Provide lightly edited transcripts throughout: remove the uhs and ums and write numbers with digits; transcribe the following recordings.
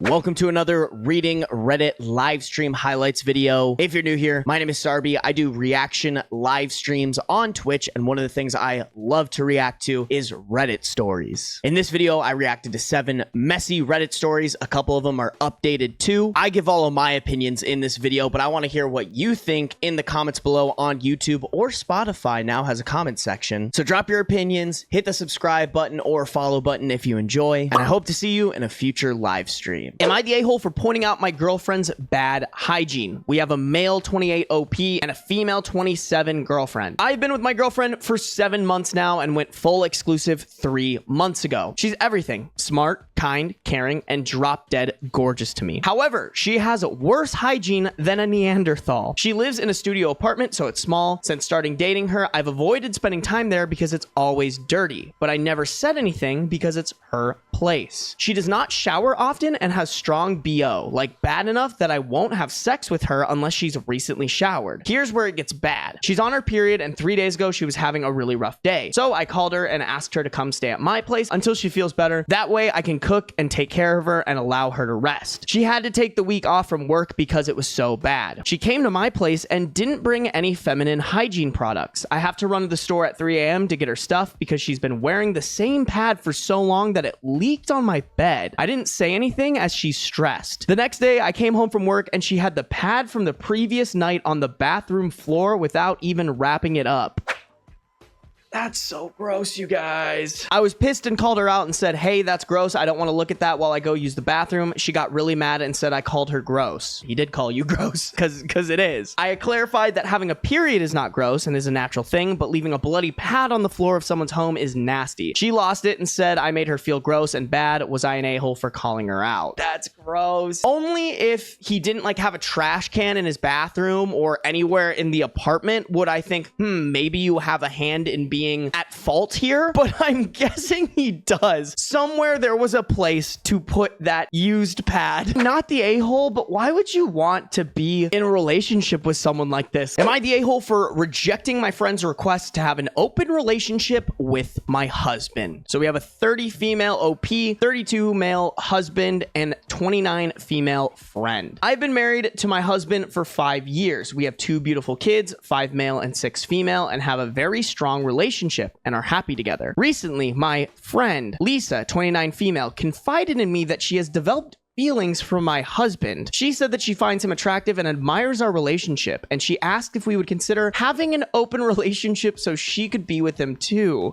Welcome to another Reading Reddit live stream highlights video. If you're new here, my name is Sarby. I do reaction live streams on Twitch, and one of the things I love to react to is Reddit stories. In this video, I reacted to 7 messy Reddit stories. A couple of them are updated too. I give all of my opinions in this video, but I want to hear what you think in the comments below on YouTube, or Spotify now has a comment section. So drop your opinions, hit the subscribe button or follow button if you enjoy, and I hope to see you in a future live stream. Am I the a-hole for pointing out my girlfriend's bad hygiene? We have a male 28 OP and a female 27 girlfriend. I've been with my girlfriend for 7 months now and went full exclusive 3 months ago. She's everything: smart, kind, caring, and drop dead gorgeous to me. However, she has worse hygiene than a Neanderthal. She lives in a studio apartment, so it's small. Since starting dating her, I've avoided spending time there because it's always dirty, but I never said anything because it's her place. She does not shower often and has strong BO, like bad enough that I won't have sex with her unless she's recently showered. Here's where it gets bad. She's on her period, and 3 days ago she was having a really rough day. So I called her and asked her to come stay at my place until she feels better. That way I can cook and take care of her and allow her to rest. She had to take the week off from work because it was so bad. She came to my place and didn't bring any feminine hygiene products. I have to run to the store at 3 a.m. to get her stuff because she's been wearing the same pad for so long that it leaked on my bed. I didn't say anything as she's stressed. The next day I came home from work and she had the pad from the previous night on the bathroom floor without even wrapping it up. That's so gross, you guys. I was pissed and called her out and said, hey, that's gross. I don't want to look at that while I go use the bathroom. She got really mad and said I called her gross. He did call you gross, because it is. I clarified that having a period is not gross and is a natural thing, but leaving a bloody pad on the floor of someone's home is nasty. She lost it and said I made her feel gross and bad. Was I an a-hole for calling her out? That's gross. Only if he didn't have a trash can in his bathroom or anywhere in the apartment would I think, maybe you have a hand in being at fault here, but I'm guessing he does. Somewhere there was a place to put that used pad. Not the a-hole, but why would you want to be in a relationship with someone like this? Am I the a-hole for rejecting my friend's request to have an open relationship with my husband? So we have a 30 female OP, 32 male husband, and 29 female friend. I've been married to my husband for 5 years. We have 2 beautiful kids, 5 male and 6 female, and have a very strong relationship and are happy together. Recently, my friend Lisa, 29 female, confided in me that she has developed feelings for my husband. She said that she finds him attractive and admires our relationship, and she asked if we would consider having an open relationship so she could be with him too.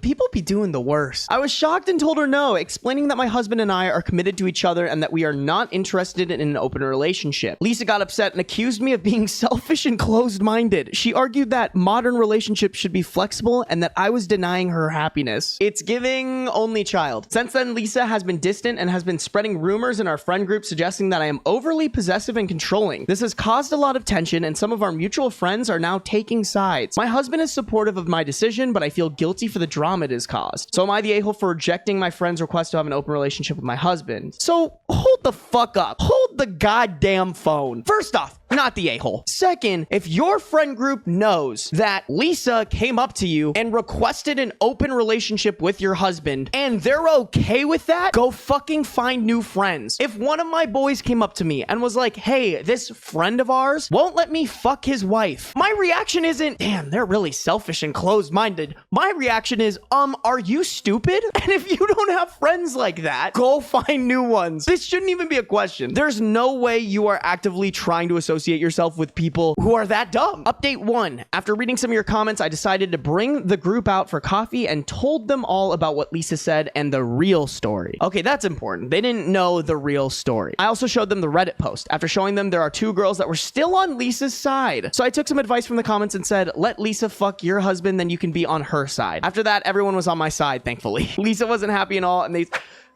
People be doing the worst. I was shocked and told her no, explaining that my husband and I are committed to each other and that we are not interested in an open relationship. Lisa got upset and accused me of being selfish and closed-minded. She argued that modern relationships should be flexible and that I was denying her happiness. It's giving only child. Since then, Lisa has been distant and has been spreading rumors in our friend group suggesting that I am overly possessive and controlling. This has caused a lot of tension, and some of our mutual friends are now taking sides. My husband is supportive of my decision, but I feel guilty for the drama it has caused. So am I the a-hole for rejecting my friend's request to have an open relationship with my husband? So hold the fuck up. Hold the goddamn phone. First off, not the a-hole. Second, if your friend group knows that Lisa came up to you and requested an open relationship with your husband and they're okay with that, go fucking find new friends. If one of my boys came up to me and was like, hey, this friend of ours won't let me fuck his wife, my reaction isn't, damn, they're really selfish and closed-minded. My reaction is, are you stupid? And if you don't have friends like that, go find new ones. This shouldn't even be a question. There's no way you are actively trying to associate yourself with people who are that dumb. Update 1. After reading some of your comments, I decided to bring the group out for coffee and told them all about what Lisa said and the real story. Okay, that's important. They didn't know the real story. I also showed them the Reddit post. After showing them, there are 2 girls that were still on Lisa's side. So I took some advice from the comments and said, let Lisa fuck your husband, then you can be on her side. After that, everyone was on my side, thankfully. Lisa wasn't happy and all, and they...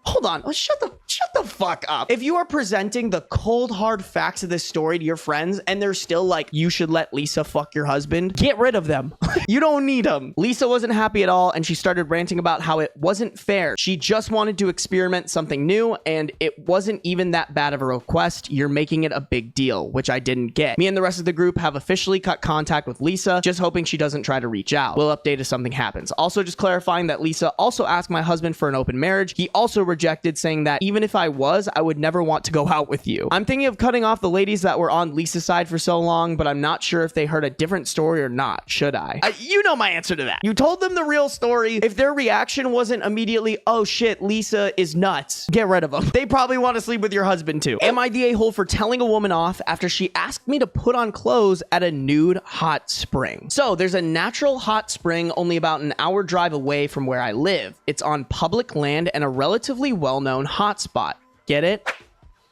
Hold on. Oh, shut the fuck up. If you are presenting the cold, hard facts of this story to your friends and they're still like, you should let Lisa fuck your husband, get rid of them. You don't need them. Lisa wasn't happy at all, and she started ranting about how it wasn't fair. She just wanted to experiment something new, and it wasn't even that bad of a request. You're making it a big deal, which I didn't get. Me and the rest of the group have officially cut contact with Lisa, just hoping she doesn't try to reach out. We'll update if something happens. Also, just clarifying that Lisa also asked my husband for an open marriage. He also rejected, saying that even if I was, I would never want to go out with you. I'm thinking of cutting off the ladies that were on Lisa's side for so long, but I'm not sure if they heard a different story or not. Should I? You know my answer to that. You told them the real story. If their reaction wasn't immediately, oh shit, Lisa is nuts, get rid of them. They probably want to sleep with your husband too. Am I the a-hole for telling a woman off after she asked me to put on clothes at a nude hot spring? So there's a natural hot spring only about an hour drive away from where I live. It's on public land and a relatively well-known hotspot. Get it?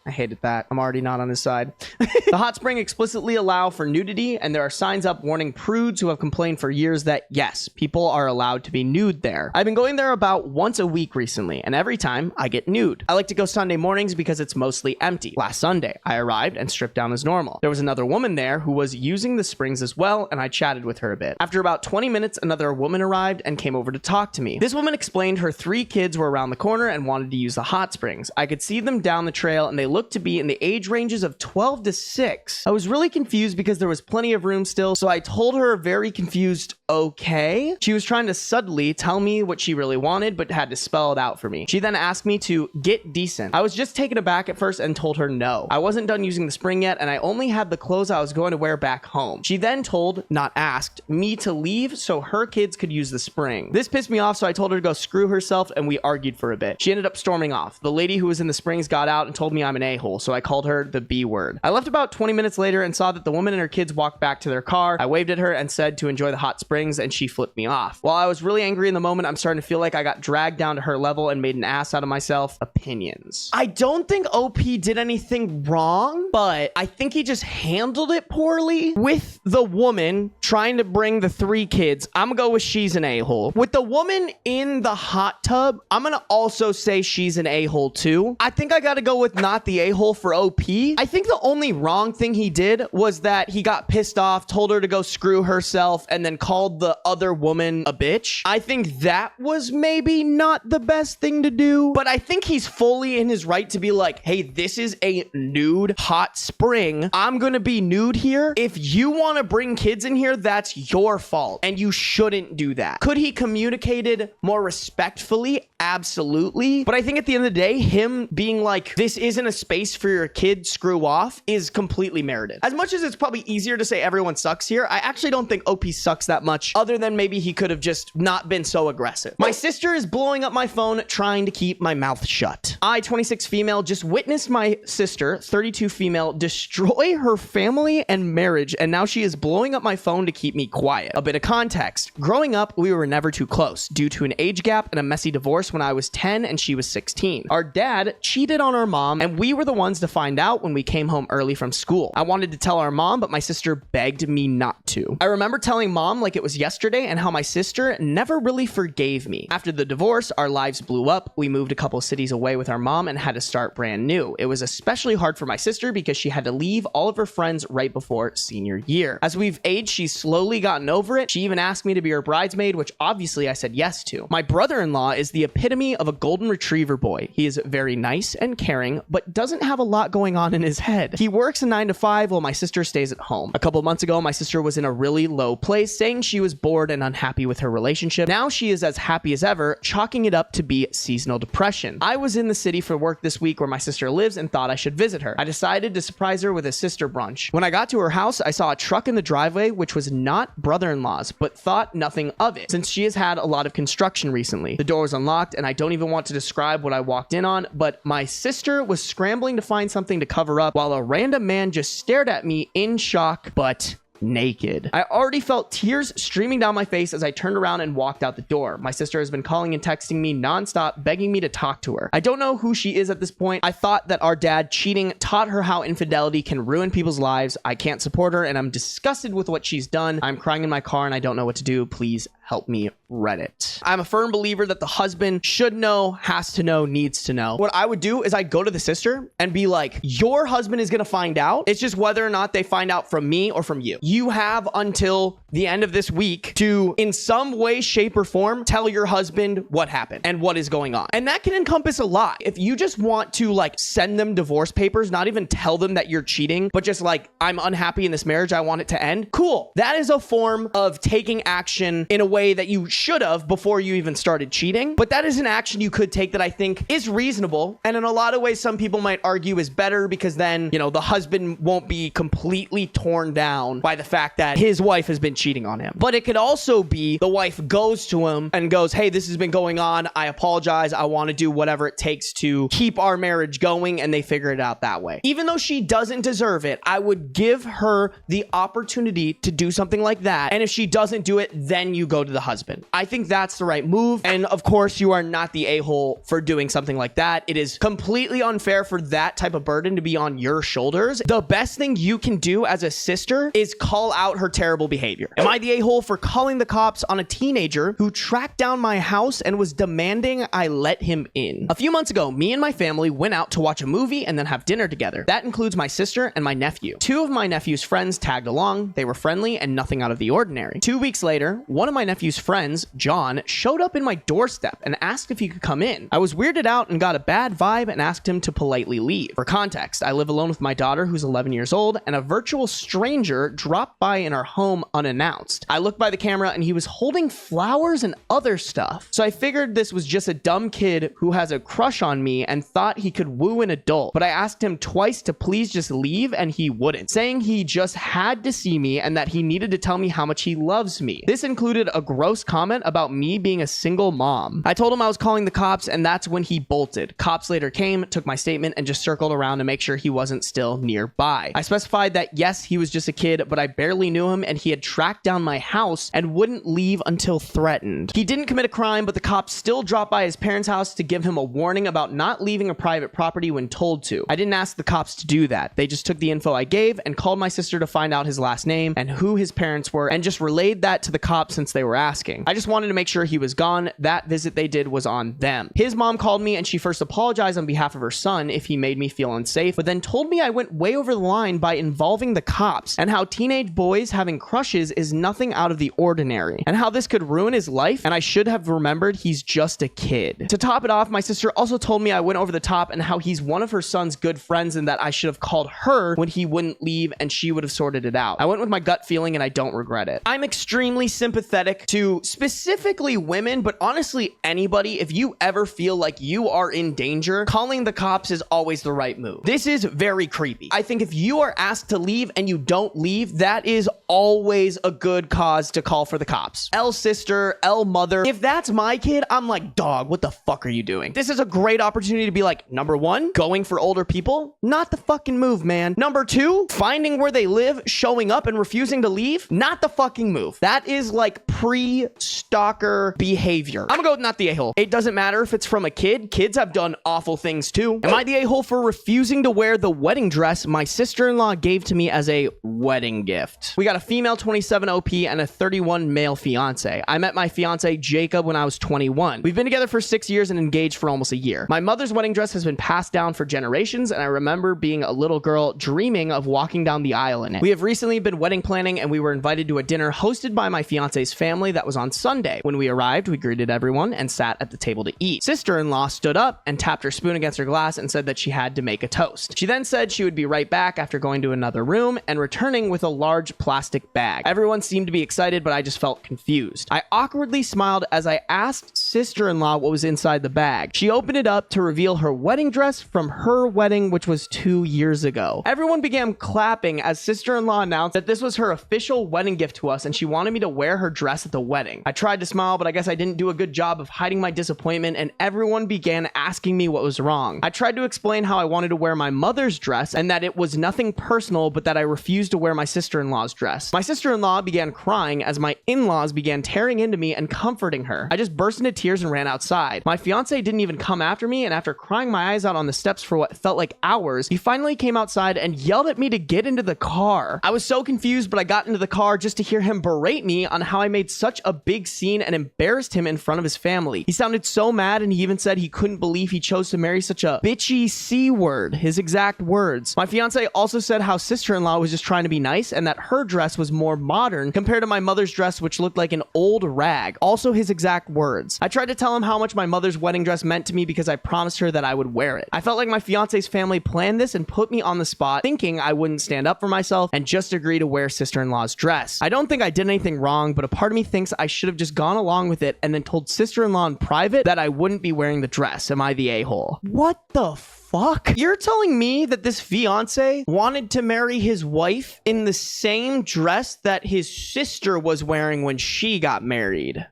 I hated that. I'm already not on his side. The hot spring explicitly allow for nudity, and there are signs up warning prudes who have complained for years that, yes, people are allowed to be nude there. I've been going there about once a week recently, and every time I get nude. I like to go Sunday mornings because it's mostly empty. Last Sunday, I arrived and stripped down as normal. There was another woman there who was using the springs as well, and I chatted with her a bit. After about 20 minutes, another woman arrived and came over to talk to me. This woman explained her 3 kids were around the corner and wanted to use the hot springs. I could see them down the trail, and they looked to be in the age ranges of 12 to 6. I was really confused because there was plenty of room still, so I told her very confused, okay. She was trying to subtly tell me what she really wanted, but had to spell it out for me. She then asked me to get decent. I was just taken aback at first and told her no. I wasn't done using the spring yet, and I only had the clothes I was going to wear back home. She then told, not asked, me to leave so her kids could use the spring. This pissed me off, so I told her to go screw herself, and we argued for a bit. She ended up storming off. The lady who was in the springs got out and told me I'm an a-hole, so I called her the B word. I left about 20 minutes later and saw that the woman and her kids walked back to their car. I waved at her and said to enjoy the hot springs, and she flipped me off. While I was really angry in the moment, I'm starting to feel like I got dragged down to her level and made an ass out of myself. Opinions. I don't think OP did anything wrong, but I think he just handled it poorly. With the woman trying to bring the 3 kids, I'm gonna go with she's an a-hole. With the woman in the hot tub, I'm gonna also say she's an a-hole too. I think I gotta go with not the a-hole for OP. I think the only wrong thing he did was that he got pissed off, told her to go screw herself, and then called the other woman a bitch. I think that was maybe not the best thing to do, but I think he's fully in his right to be like, hey, this is a nude hot spring. I'm gonna be nude here. If you want to bring kids in here, that's your fault, and you shouldn't do that. Could he communicated more respectfully? Absolutely. But I think at the end of the day, him being like, this isn't a space for your kid, screw off, is completely merited. As much as it's probably easier to say everyone sucks here, I actually don't think OP sucks that much, other than maybe he could have just not been so aggressive. My sister is blowing up my phone trying to keep my mouth shut. I, 26 female, just witnessed my sister, 32 female, destroy her family and marriage, and now she is blowing up my phone to keep me quiet. A bit of context. Growing up, we were never too close due to an age gap and a messy divorce when I was 10 and she was 16. Our dad cheated on our mom, and we were the ones to find out when we came home early from school. I wanted to tell our mom, but my sister begged me not to. I remember telling mom like it was yesterday and how my sister never really forgave me. After the divorce, our lives blew up. We moved a couple cities away with our mom and had to start brand new. It was especially hard for my sister because she had to leave all of her friends right before senior year. As we've aged, she's slowly gotten over it. She even asked me to be her bridesmaid, which obviously I said yes to. My brother-in-law is the epitome of a golden retriever boy. He is very nice and caring, but doesn't have a lot going on in his head. He works a 9 to 5 while my sister stays at home. A couple months ago, my sister was in a really low place, saying she was bored and unhappy with her relationship. Now she is as happy as ever, chalking it up to be seasonal depression. I was in the city for work this week where my sister lives and thought I should visit her. I decided to surprise her with a sister brunch. When I got to her house, I saw a truck in the driveway, which was not brother-in-law's, but thought nothing of it, since she has had a lot of construction recently. The door was unlocked, and I don't even want to describe what I walked in on, but my sister was scrambling to find something to cover up while a random man just stared at me in shock, but naked. I already felt tears streaming down my face as I turned around and walked out the door. My sister has been calling and texting me nonstop, begging me to talk to her. I don't know who she is at this point. I thought that our dad cheating taught her how infidelity can ruin people's lives. I can't support her, and I'm disgusted with what she's done. I'm crying in my car and I don't know what to do. Please help me, Reddit. I'm a firm believer that the husband should know, has to know, needs to know. What I would do is I'd go to the sister and be like, your husband is gonna find out. It's just whether or not they find out from me or from you. You have until the end of this week to, in some way, shape, or form, tell your husband what happened and what is going on. And that can encompass a lot. If you just want to like send them divorce papers, not even tell them that you're cheating, but just like, I'm unhappy in this marriage, I want it to end. Cool. That is a form of taking action in a way that you should have before you even started cheating. But that is an action you could take that I think is reasonable. And in a lot of ways, some people might argue is better because then, you know, the husband won't be completely torn down by the fact that his wife has been cheating on him. But it could also be the wife goes to him and goes, hey, this has been going on. I apologize. I want to do whatever it takes to keep our marriage going. And they figure it out that way. Even though she doesn't deserve it, I would give her the opportunity to do something like that. And if she doesn't do it, then you go to the husband. I think that's the right move. And of course, you are not the a-hole for doing something like that. It is completely unfair for that type of burden to be on your shoulders. The best thing you can do as a sister is call out her terrible behavior. Am I the a-hole for calling the cops on a teenager who tracked down my house and was demanding I let him in? A few months ago, me and my family went out to watch a movie and then have dinner together. That includes my sister and my nephew. Two of my nephew's friends tagged along. They were friendly and nothing out of the ordinary. 2 weeks later, one of my nephew's friends, John, showed up in my doorstep and asked if he could come in. I was weirded out and got a bad vibe and asked him to politely leave. For context, I live alone with my daughter who's 11 years old, and a virtual stranger dropped by in our home unannounced. I looked by the camera and he was holding flowers and other stuff. So I figured this was just a dumb kid who has a crush on me and thought he could woo an adult. But I asked him twice to please just leave and he wouldn't, saying he just had to see me and that he needed to tell me how much he loves me. This included a gross comment about me being a single mom. I told him I was calling the cops and that's when he bolted. Cops later came, took my statement, and just circled around to make sure he wasn't still nearby. I specified that yes, he was just a kid, but I barely knew him and he had tracked down my house and wouldn't leave until threatened. He didn't commit a crime, but the cops still dropped by his parents' house to give him a warning about not leaving a private property when told to. I didn't ask the cops to do that. They just took the info I gave and called my sister to find out his last name and who his parents were and just relayed that to the cops since they were asking. I just wanted to make sure he was gone. That visit they did was on them. His mom called me and she first apologized on behalf of her son if he made me feel unsafe, but then told me I went way over the line by involving the cops and how teenage boys having crushes is nothing out of the ordinary and how this could ruin his life and I should have remembered he's just a kid. To top it off, my sister also told me I went over the top and how he's one of her son's good friends and that I should have called her when he wouldn't leave and she would have sorted it out. I went with my gut feeling and I don't regret it. I'm extremely sympathetic to specifically women, but honestly anybody. If you ever feel like you are in danger, calling the cops is always the right move. This is very creepy. I think if you are asked to leave and you don't leave, that is always a good cause to call for the cops. L sister, L mother. If that's my kid, I'm like, dog, what the fuck are you doing? This is a great opportunity to be like, number one, going for older people, not the fucking move, man. Number two, finding where they live, showing up and refusing to leave, not the fucking move. That is like pre-stalker behavior. I'm gonna go with not the a-hole. It doesn't matter if it's from a kid. Kids have done awful things too. Am I the a-hole for refusing to wear the wedding dress my sister-in-law gave to me as a wedding gift? We got a female 27 OP and a 31 male fiance. I met my fiance Jacob when I was 21. We've been together for 6 years and engaged for almost a year. My mother's wedding dress has been passed down for generations, and I remember being a little girl dreaming of walking down the aisle in it. We have recently been wedding planning, and we were invited to a dinner hosted by my fiance's family that was on Sunday. When we arrived, we greeted everyone and sat at the table to eat. Sister-in-law stood up and tapped her spoon against her glass and said that she had to make a toast. She then said she would be right back after going to another room and returning with a large plastic bag. Everyone seemed to be excited, but I just felt confused. I awkwardly smiled as I asked sister-in-law what was inside the bag. She opened it up to reveal her wedding dress from her wedding, which was 2 years ago. Everyone began clapping as sister-in-law announced that this was her official wedding gift to us and she wanted me to wear her dress at the wedding. I tried to smile, but I guess I didn't do a good job of hiding my disappointment and everyone began asking me what was wrong. I tried to explain how I wanted to wear my mother's dress and that it was nothing personal, but that I refused to wear my sister-in-law's dress. My sister-in-law began crying as my in-laws began tearing into me and comforting her. I just burst into tears tears and ran outside. My fiance didn't even come after me, and after crying my eyes out on the steps for what felt like hours, he finally came outside and yelled at me to get into the car. I was so confused, but I got into the car just to hear him berate me on how I made such a big scene and embarrassed him in front of his family. He sounded so mad, and he even said he couldn't believe he chose to marry such a bitchy C word, his exact words. My fiance also said how sister-in-law was just trying to be nice and that her dress was more modern compared to my mother's dress, which looked like an old rag. Also his exact words. I tried to tell him how much my mother's wedding dress meant to me because I promised her that I would wear it. I felt like my fiance's family planned this and put me on the spot, thinking I wouldn't stand up for myself and just agree to wear sister-in-law's dress. I don't think I did anything wrong, but a part of me thinks I should have just gone along with it and then told sister-in-law in private that I wouldn't be wearing the dress. Am I the a-hole? What the fuck? You're telling me that this fiance wanted to marry his wife in the same dress that his sister was wearing when she got married?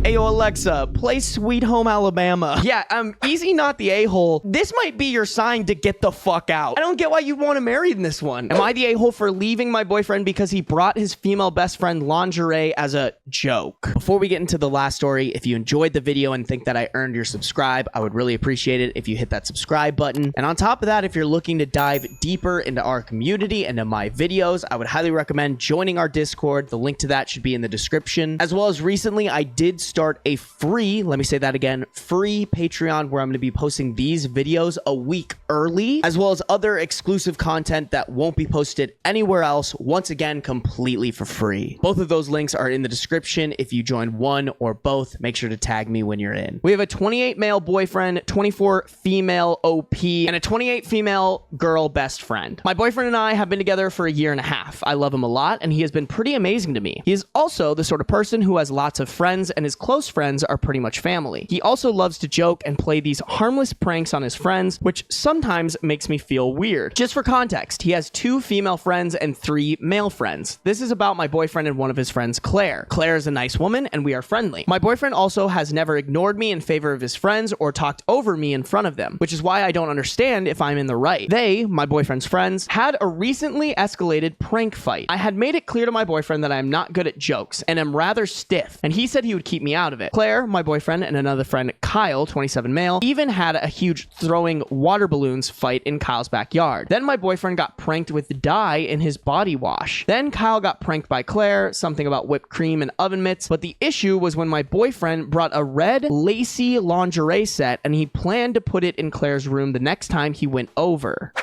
Ayo, Alexa, play Sweet Home Alabama. Yeah, easy not the a-hole. This might be your sign to get the fuck out. I don't get why you want to marry in this one. Am I the a-hole for leaving my boyfriend because he brought his female best friend lingerie as a joke? Before we get into the last story, if you enjoyed the video and think that I earned your subscribe, I would really appreciate it if you hit that subscribe button. And on top of that, if you're looking to dive deeper into our community and to my videos, I would highly recommend joining our Discord. The link to that should be in the description. As well as recently, I did start a free, let me say that again, free Patreon where I'm going to be posting these videos a week early, as well as other exclusive content that won't be posted anywhere else, once again, completely for free. Both of those links are in the description. If you join one or both, make sure to tag me when you're in. We have a 28 male boyfriend, 24 female OP, and a 28 female girl best friend. My boyfriend and I have been together for a year and a half. I love him a lot, and he has been pretty amazing to me. He is also the sort of person who has lots of friends, and his close friends are pretty much family. He also loves to joke and play these harmless pranks on his friends, which sometimes makes me feel weird. Just for context, he has 2 female friends and 3 male friends. This is about my boyfriend and one of his friends, Claire. Claire is a nice woman, and we are friendly. My boyfriend also has never ignored me in favor of his friends or talked over me in front of them, which is why I don't understand if I'm in the right. They, my boyfriend's friends, had a recently escalated prank fight. I had made it clear to my boyfriend that I am not good at jokes and am rather stiff, and he said he would keep me out of it. Claire, my boyfriend, and another friend, Kyle, 27 male, even had a huge throwing water balloons fight in Kyle's backyard. Then my boyfriend got pranked with dye in his body wash. Then Kyle got pranked by Claire, something about whipped cream and oven mitts, but the issue was when my boyfriend brought a red lacy lingerie set and he planned to put it in Claire's room the next time he went over.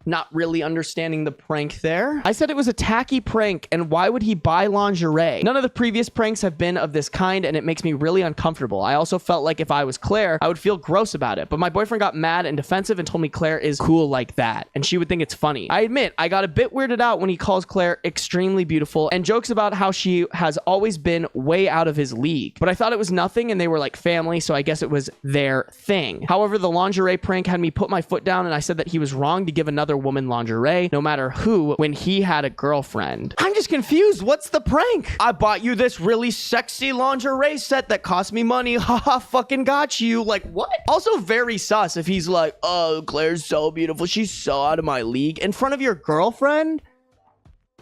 Not really understanding the prank there. I said it was a tacky prank, and why would he buy lingerie? None of the previous pranks have been of this kind, and it makes me really uncomfortable. I also felt like if I was Claire, I would feel gross about it, but my boyfriend got mad and defensive and told me Claire is cool like that, and she would think it's funny. I admit, I got a bit weirded out when he calls Claire extremely beautiful and jokes about how she has always been way out of his league, but I thought it was nothing and they were like family, so I guess it was their thing. However, the lingerie prank had me put my foot down, and I said that he was wrong to give another woman lingerie, no matter who, when he had a girlfriend. I'm just confused. What's the prank? I bought you this really sexy lingerie set that cost me money. Haha, fucking got you. Like, what? Also very sus if he's like, oh, Claire's so beautiful. She's so out of my league. In front of your girlfriend?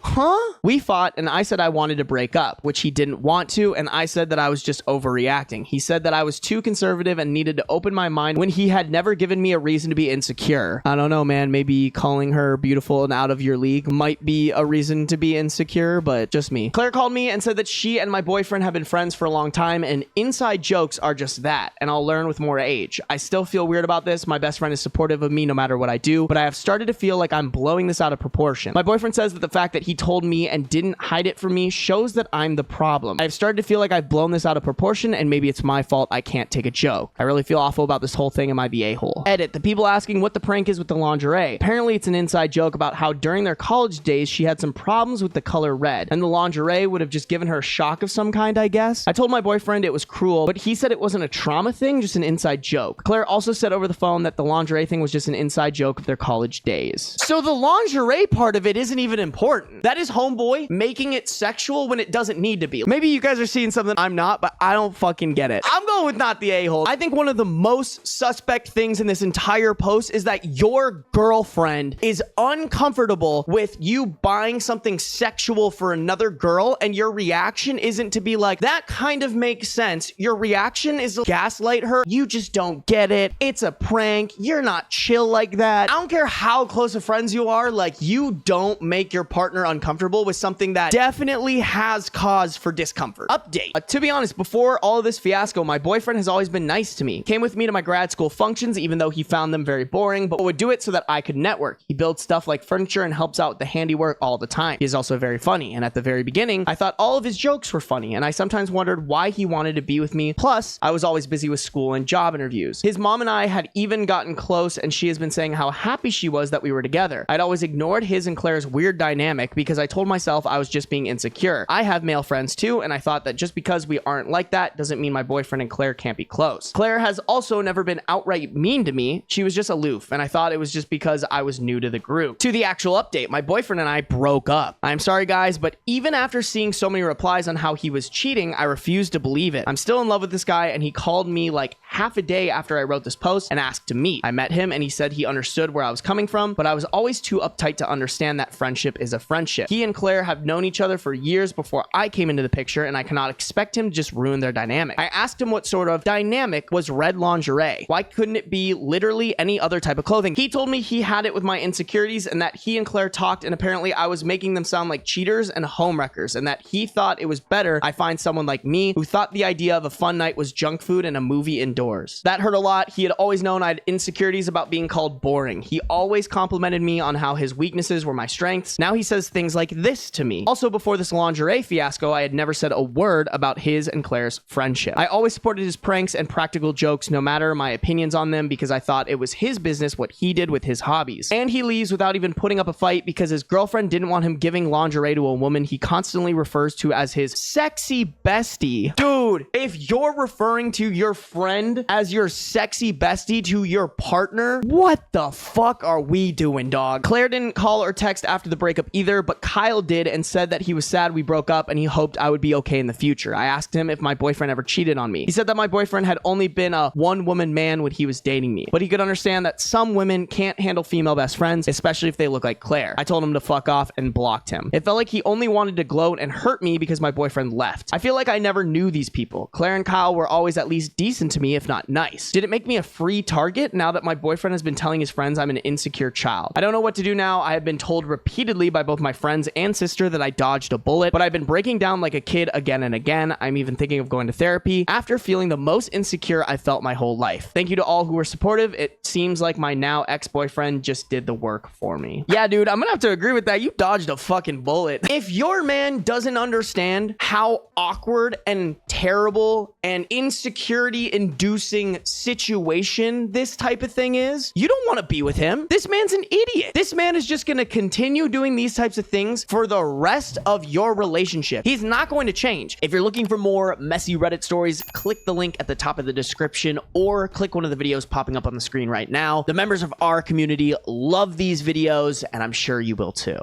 Huh? We fought, and I said I wanted to break up, which he didn't want to, and I said that I was just overreacting. He said that I was too conservative and needed to open my mind when he had never given me a reason to be insecure. I don't know, man. Maybe calling her beautiful and out of your league might be a reason to be insecure, but just me. Claire called me and said that she and my boyfriend have been friends for a long time, and inside jokes are just that, and I'll learn with more age. I still feel weird about this. My best friend is supportive of me no matter what I do, but I have started to feel like I'm blowing this out of proportion. My boyfriend says that the fact that he told me and didn't hide it from me shows that I'm the problem. I've started to feel like I've blown this out of proportion, and maybe it's my fault I can't take a joke. I really feel awful about this whole thing. Am I the a-hole? Edit. The people asking what the prank is with the lingerie. Apparently it's an inside joke about how during their college days she had some problems with the color red, and the lingerie would have just given her a shock of some kind, I guess. I told my boyfriend it was cruel, but he said it wasn't a trauma thing, just an inside joke. Claire also said over the phone that the lingerie thing was just an inside joke of their college days. So the lingerie part of it isn't even important. That is homeboy making it sexual when it doesn't need to be. Maybe you guys are seeing something I'm not, but I don't fucking get it. I'm going with not the a-hole. I think one of the most suspect things in this entire post is that your girlfriend is uncomfortable with you buying something sexual for another girl, and your reaction isn't to be like, that kind of makes sense. Your reaction is to gaslight her. You just don't get it. It's a prank. You're not chill like that. I don't care how close of friends you are. Like, you don't make your partner uncomfortable with something that definitely has cause for discomfort. Update. To be honest, before all of this fiasco, my boyfriend has always been nice to me. Came with me to my grad school functions, even though he found them very boring, but would do it so that I could network. He builds stuff like furniture and helps out with the handiwork all the time. He is also very funny, and at the very beginning, I thought all of his jokes were funny, and I sometimes wondered why he wanted to be with me. Plus, I was always busy with school and job interviews. His mom and I had even gotten close, and she has been saying how happy she was that we were together. I'd always ignored his and Claire's weird dynamic because I told myself I was just being insecure. I have male friends too, and I thought that just because we aren't like that doesn't mean my boyfriend and Claire can't be close. Claire has also never been outright mean to me. She was just aloof, and I thought it was just because I was new to the group. To the actual update, my boyfriend and I broke up. I'm sorry guys, but even after seeing so many replies on how he was cheating, I refused to believe it. I'm still in love with this guy, and he called me like half a day after I wrote this post and asked to meet. I met him, and he said he understood where I was coming from, but I was always too uptight to understand that friendship is a friendship. He and Claire have known each other for years before I came into the picture, and I cannot expect him to just ruin their dynamic. I asked him what sort of dynamic was red lingerie. Why couldn't it be literally any other type of clothing? He told me he had it with my insecurities, and that he and Claire talked, and apparently I was making them sound like cheaters and homewreckers, and that he thought it was better I find someone like me who thought the idea of a fun night was junk food and a movie indoors. That hurt a lot. He had always known I had insecurities about being called boring. He always complimented me on how his weaknesses were my strengths. Now he says things like this to me. Also, before this lingerie fiasco, I had never said a word about his and Claire's friendship. I always supported his pranks and practical jokes, no matter my opinions on them, because I thought it was his business what he did with his hobbies. And he leaves without even putting up a fight because his girlfriend didn't want him giving lingerie to a woman he constantly refers to as his sexy bestie. Dude, if you're referring to your friend as your sexy bestie to your partner, what the fuck are we doing, dog? Claire didn't call or text after the breakup either, but Kyle did and said that he was sad we broke up and he hoped I would be okay in the future. I asked him if my boyfriend ever cheated on me. He said that my boyfriend had only been a one-woman man when he was dating me, but he could understand that some women can't handle female best friends, especially if they look like Claire. I told him to fuck off and blocked him. It felt like he only wanted to gloat and hurt me because my boyfriend left. I feel like I never knew these people. Claire and Kyle were always at least decent to me, if not nice. Did it make me a free target now that my boyfriend has been telling his friends I'm an insecure child? I don't know what to do now. I have been told repeatedly by both my friends and sister that I dodged a bullet, but I've been breaking down like a kid again and again. I'm even thinking of going to therapy after feeling the most insecure I felt my whole life. Thank you to all who were supportive. It seems like my now ex-boyfriend just did the work for me. Yeah, dude, I'm gonna have to agree with that. You dodged a fucking bullet. If your man doesn't understand how awkward and terrible and insecurity inducing situation this type of thing is, you don't want to be with him. This man's an idiot. This man is just going to continue doing these types of things for the rest of your relationship. He's not going to change. If you're looking for more messy Reddit stories, click the link at the top of the description or click one of the videos popping up on the screen right now. The members of our community love these videos, and I'm sure you will too.